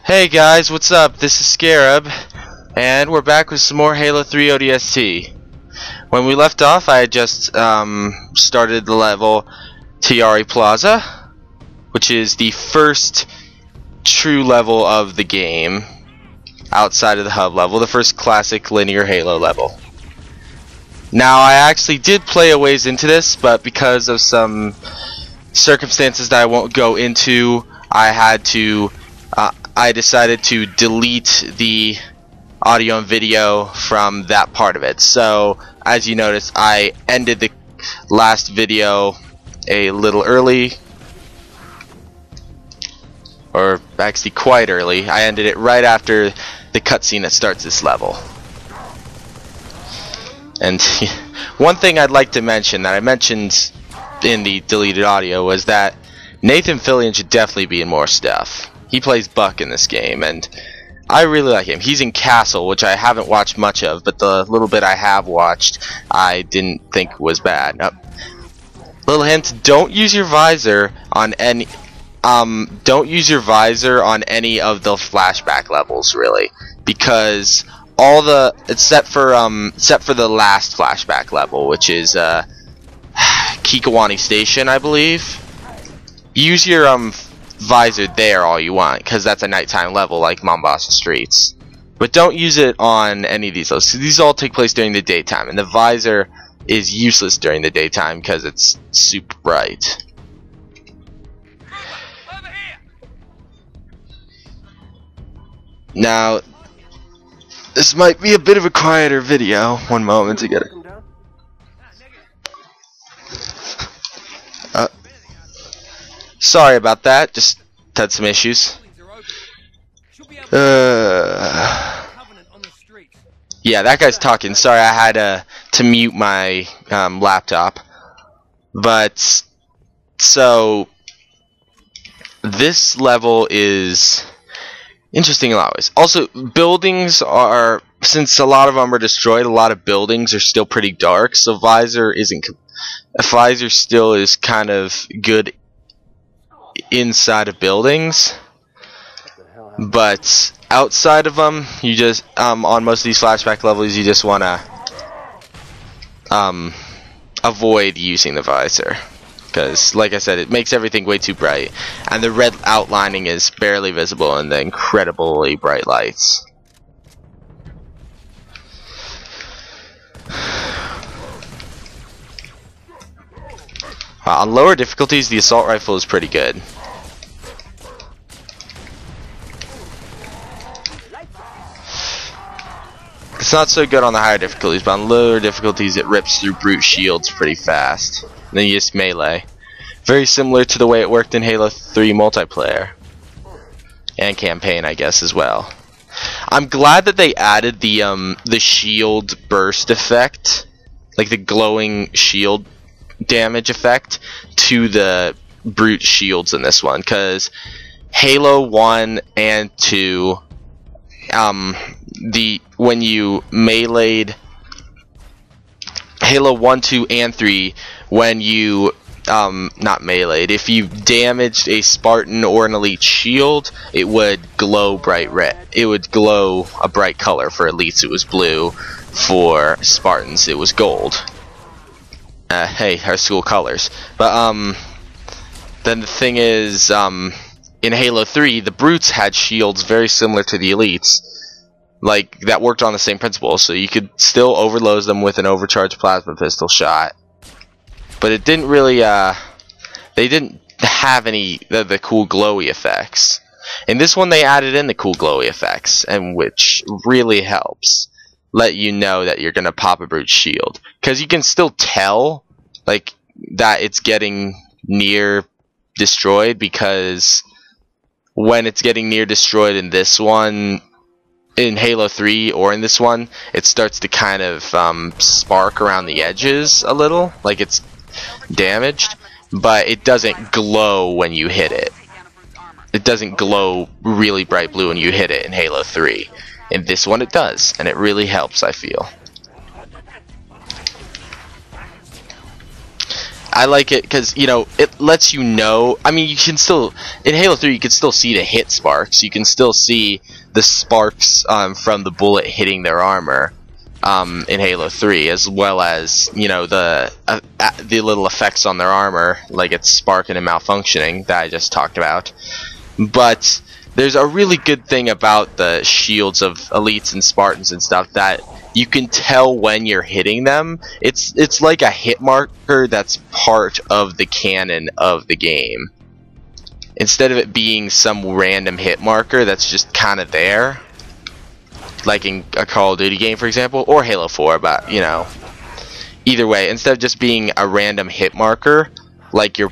Hey guys, what's up? This is Scarab, and we're back with some more Halo 3 ODST. When we left off, I had just started the level Tiari Plaza, which is the first true level of the game outside of the hub level, the first classic linear Halo level. Now, I actually did play a ways into this, but because of some circumstances that I won't go into, I decided to delete the audio and video from that part of it. So, as you notice, I ended the last video a little early, or actually quite early. I ended it right after the cutscene that starts this level. And one thing I'd like to mention that I mentioned in the deleted audio was that Nathan Fillion should definitely be in more stuff. He plays Buck in this game, and I really like him. He's in Castle, which I haven't watched much of, but the little bit I have watched, I didn't think was bad. Little hint: don't use your visor on any. Don't use your visor on any of the flashback levels, really, because all the except for the last flashback level, which is Kikawani Station, I believe. Use your visor there all you want, because that's a nighttime level like Mombasa Streets. But don't use it on any of these levels. These all take place during the daytime, and the visor is useless during the daytime because it's super bright. Now, this might be a bit of a quieter video. One moment to get it. Sorry about that, just had some issues. Yeah, that guy's talking. Sorry, I had to mute my laptop. But, so, this level is interesting in a lot of ways. Also, buildings are, since a lot of them are destroyed, a lot of buildings are still pretty dark, so visor still is kind of good inside of buildings, but outside of them, you just on most of these flashback levels, you just want to avoid using the visor, because, like I said, it makes everything way too bright, and the red outlining is barely visible in the incredibly bright lights. On lower difficulties, the assault rifle is pretty good. It's not so good on the higher difficulties, but on lower difficulties it rips through brute shields pretty fast. And then you just melee. Very similar to the way it worked in Halo 3 multiplayer. And campaign, I guess, as well. I'm glad that they added the shield burst effect, like the glowing shield damage effect, to the brute shields in this one, because Halo 1 and 2, when you meleeed Halo 1, 2, and 3, when you not meleeed, if you damaged a Spartan or an elite shield, it would glow bright red. It would glow a bright color. For elites it was blue, for Spartans it was gold. Hey, our school colors. But then the thing is, in Halo 3, the brutes had shields very similar to the elites, like that worked on the same principle. So you could still overload them with an overcharged plasma pistol shot, but it didn't really. They didn't have any the cool glowy effects. In this one, they added in the cool glowy effects, and which really helps let you know that you're gonna pop a brute shield, because you can still tell like that it's getting near destroyed, because when it's getting near destroyed in this one, in Halo 3 or in this one, it starts to kind of spark around the edges a little, like it's damaged, but it doesn't glow when you hit it. It doesn't glow really bright blue when you hit it in Halo 3. In this one it does, and it really helps, I feel. I like it because, you know, it lets you know. I mean, you can still, in Halo 3, you can still see the hit sparks. You can still see the sparks from the bullet hitting their armor in Halo 3, as well as, you know, the little effects on their armor, like it's sparking and malfunctioning that I just talked about. But there's a really good thing about the shields of elites and Spartans and stuff, that you can tell when you're hitting them. It's like a hit marker that's part of the canon of the game, instead of it being some random hit marker that's just kind of there, like in a Call of Duty game, for example, or Halo 4. But, you know, either way, instead of just being a random hit marker, like you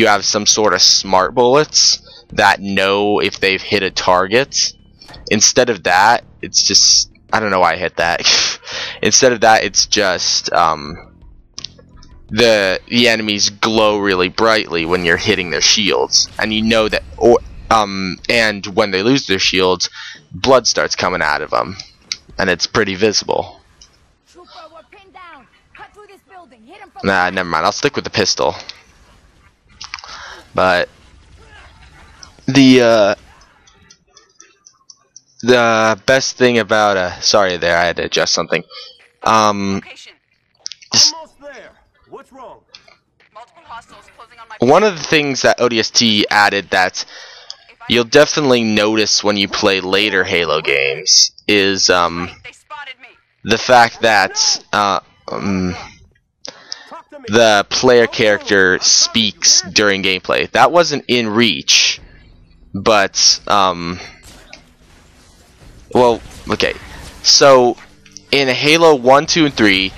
have some sort of smart bullets that know if they've hit a target. Instead of that, it's just, I don't know why I hit that. Instead of that, it's just the enemies glow really brightly when you're hitting their shields, and you know that. And when they lose their shields, blood starts coming out of them, and it's pretty visible. Nah, never mind. I'll stick with the pistol. But the best thing about sorry there, I had to adjust something. Just What's wrong? one of the things that ODST added that you'll definitely notice when you play later Halo games is the fact that the player character speaks during gameplay. That wasn't in Reach, but well, okay. So in Halo 1, 2, and 3,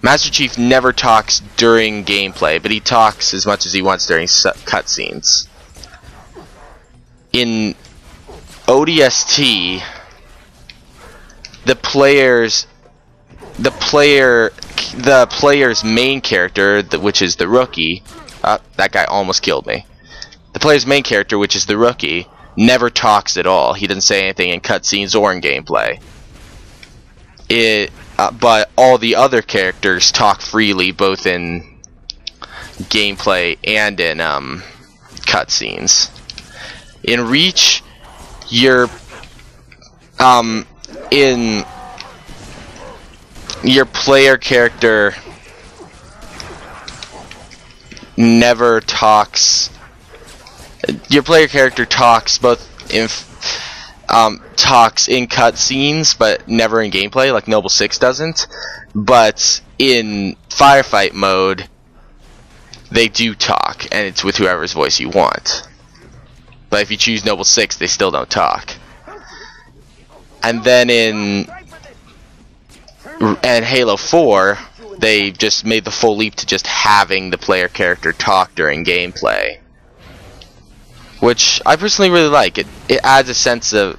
Master Chief never talks during gameplay, but he talks as much as he wants during cutscenes. In ODST, the player's main character, which is the rookie, that guy almost killed me. The player's main character, which is the rookie, never talks at all. He doesn't say anything in cutscenes or in gameplay. But all the other characters talk freely, both in gameplay and in cutscenes. In Reach, your player character never talks. Your player character talks both in talks in cutscenes, but never in gameplay, like Noble 6 doesn't. But in firefight mode, they do talk, and it's with whoever's voice you want. But if you choose Noble 6, they still don't talk. And then in Halo 4, they just made the full leap to just having the player character talk during gameplay, which I personally really like. It adds a sense of,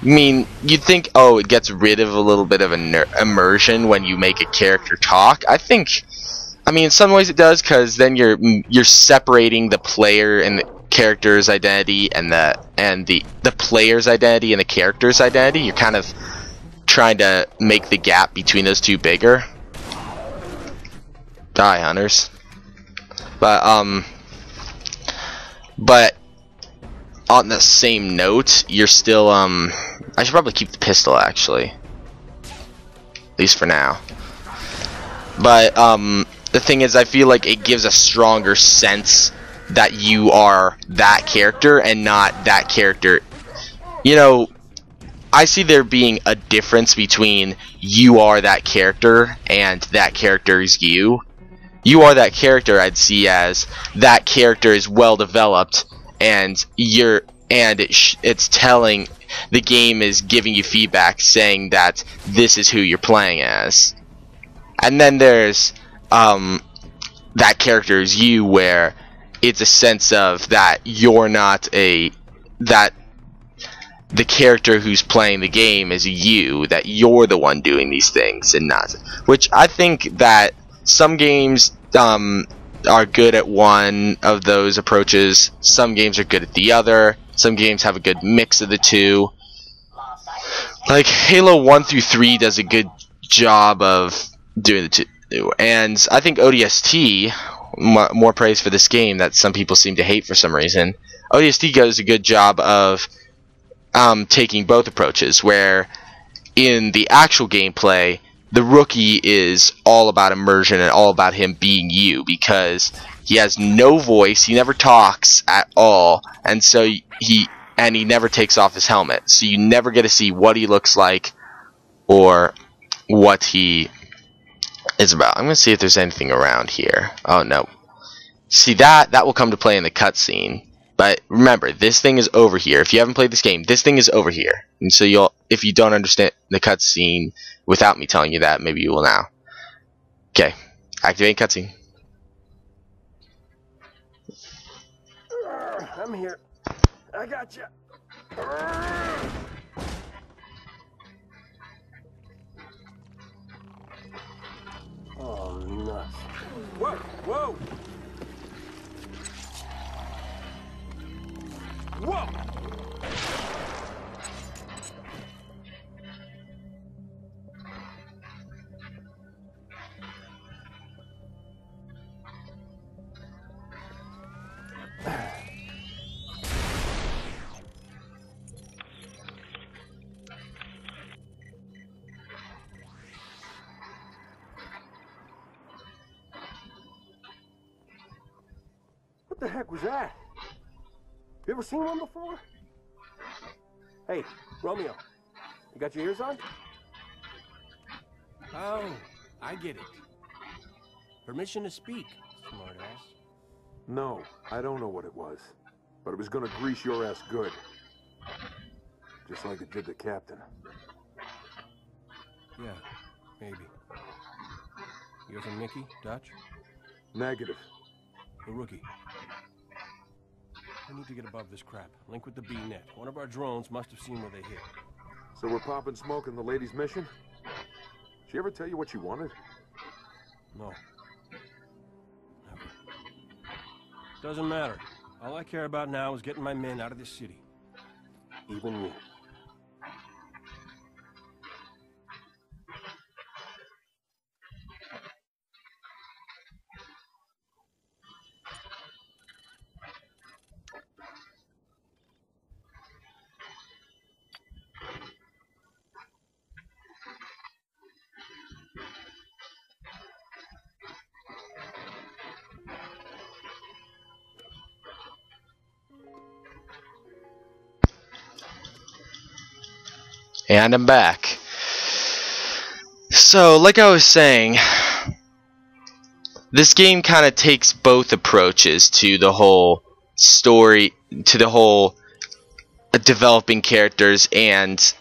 I mean, you'd think, oh, it gets rid of a little bit of immersion when you make a character talk. I mean, in some ways it does, because then you're separating the player and the character's identity and the player's identity and the character's identity. You're kind of trying to make the gap between those two bigger. Die, hunters. But on the same note, you're still I should probably keep the pistol, actually, at least for now. But the thing is, I feel like it gives a stronger sense that you are that character and not that character. You know, I see there being a difference between you are that character and that character is you. You are that character, I'd see as that character is well developed, and it's telling, the game is giving you feedback saying that this is who you're playing as. And then there's that character is you, where it's a sense of that you're not that the character who's playing the game is you, that you're the one doing these things and not, which I think that some games are good at one of those approaches, some games are good at the other, some games have a good mix of the two. Like Halo 1 through 3 does a good job of doing the two, and I think ODST more praise for this game that some people seem to hate for some reason. ODST does a good job of taking both approaches, where in the actual gameplay, the rookie is all about immersion and all about him being you, because he has no voice, he never talks at all, and so he never takes off his helmet, so you never get to see what he looks like or what he is about. I'm gonna see if there's anything around here. Oh no. See, that will come to play in the cutscene. But remember, this thing is over here. If you haven't played this game, this thing is over here. And so if you don't understand the cutscene without me telling you that, maybe you will now. Okay, activate cutscene. I'm here. I got you. Oh, nuts. Whoa, whoa. Whoa! What the heck was that? You ever seen one before? Hey, Romeo, you got your ears on? Oh, I get it. Permission to speak, smartass. No, I don't know what it was, but it was gonna grease your ass good. Just like it did the captain. Yeah, maybe. You guys a Nicky, Dutch? Negative. The rookie. We need to get above this crap. Link with the B-net. One of our drones must have seen where they hit. So we're popping smoke in the lady's mission? She ever tell you what she wanted? No. Never. Doesn't matter. All I care about now is getting my men out of this city. Even me. And I'm back. So, like I was saying, this game kind of takes both approaches to the whole story, to the whole developing characters and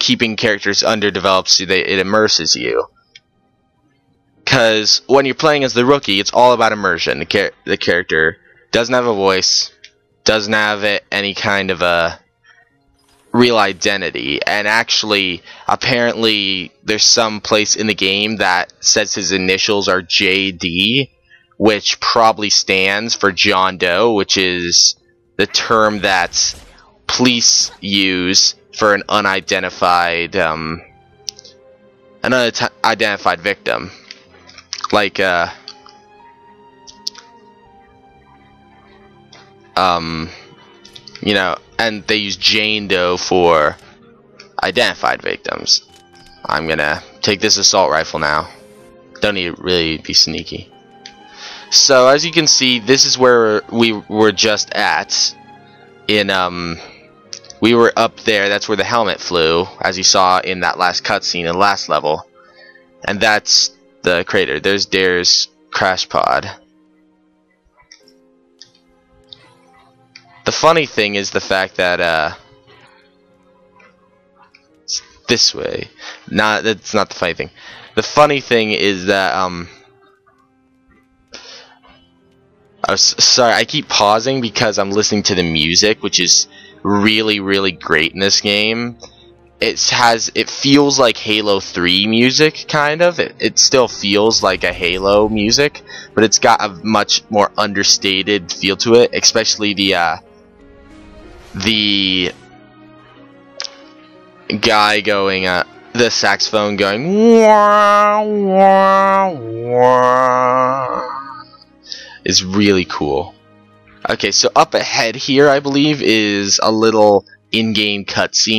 keeping characters underdeveloped so that it immerses you. Because when you're playing as the rookie, it's all about immersion. The character doesn't have a voice, doesn't have any kind of a real identity, and actually apparently there's some place in the game that says his initials are JD, which probably stands for John Doe, which is the term that police use for an unidentified victim, like you know, and they use Jane Doe for identified victims. I'm gonna take this assault rifle now. Don't need to really be sneaky. So as you can see, this is where we were just at. We were up there. That's where the helmet flew, as you saw in that last cutscene in the last level. And that's the crater. There's Dare's crash pod. The funny thing is the fact that it's this way. That's not the funny thing. The funny thing is that sorry, I keep pausing because I'm listening to the music, which is really, really great in this game. It feels like Halo 3 music, kind of. It still feels like a Halo music, but it's got a much more understated feel to it, especially the guy going, the saxophone going, wah, wah, wah. is really cool. Okay, so up ahead here, I believe, is a little in-game cutscene.